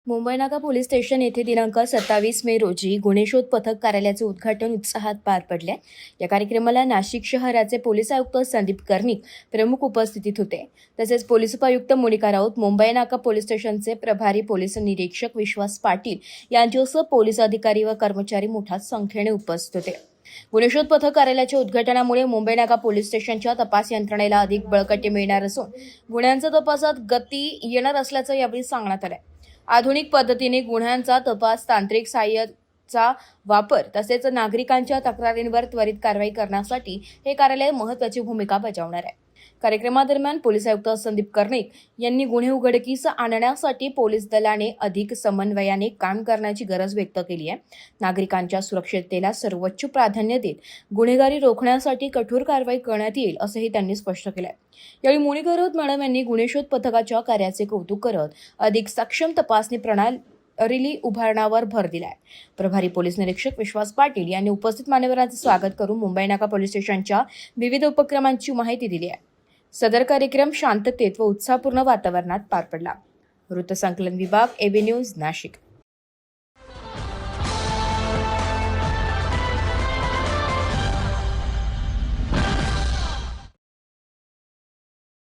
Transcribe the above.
मुंबई नाका police station येथे दिनांक 27 मे रोजी गुन्हेशोध पथक कार्यालयाचे उद्घाटन उत्साहात पार पडले। या कार्यक्रमाला नाशिक शहराचे पोलीस आयुक्त संदीप कर्णिक प्रमुख उपस्थितीत होते। तसेच पोलीस उपायुक्त मोनिका राऊत, मुंबई नाका पोलीस स्टेशनचे प्रभारी पोलीस निरीक्षक विश्वास पाटील यांच्यासह पोलीस अधिकारी व कर्मचारी मोठ्या संख्येने उपस्थित होते। गुन्हेशोध पथक कार्यालयाच्या उद्घाटनामुळे मुंबई नाका पोलीस स्टेशनच्या तपास यंत्रणेला अधिक बळकटी मिळणार असून गुन्ह्यांच्या तपासात गती येणार असल्याचं यावेळी सांगण्यात आलं। आधुनिक पद्धतीने गुन्ह्यांचा तपास, तांत्रिक सहाय्याचा वापर तसेच नागरिकांच्या तक्रारींवर त्वरित कारवाई करण्यासाठी हे कार्यालय महत्त्वाची भूमिका बजावणार आहे। कार्यक्रमादरम्यान पोलीस आयुक्त संदीप कर्णिक यांनी गुन्हे उघडकीस आणण्यासाठी पोलीस दलाने अधिक समन्वयाने काम करण्याची गरज व्यक्त केली आहे। नागरिकांच्या सुरक्षिततेला सर्वोच्च प्राधान्य देत गुन्हेगारी रोखण्यासाठी कठोर कारवाई करण्यात येईल असंही त्यांनी स्पष्ट केलं आहे। यावेळी मोनिका राऊत मॅडम यांनी गुन्हेशोध पथकाच्या कार्याचे कौतुक करत अधिक सक्षम तपासणी प्रणाली उभारण्यावर भर दिलाय। प्रभारी पोलीस निरीक्षक विश्वास पाटील यांनी उपस्थित मान्यवरांचे स्वागत करून मुंबई नाका पोलीस स्टेशनच्या विविध उपक्रमांची माहिती दिली आहे। सदर कार्यक्रम शांततेत व उत्साहपूर्ण वातावरणात पार पडला। वृत्तसंकलन विभाग, एबी न्यूज, नाशिक।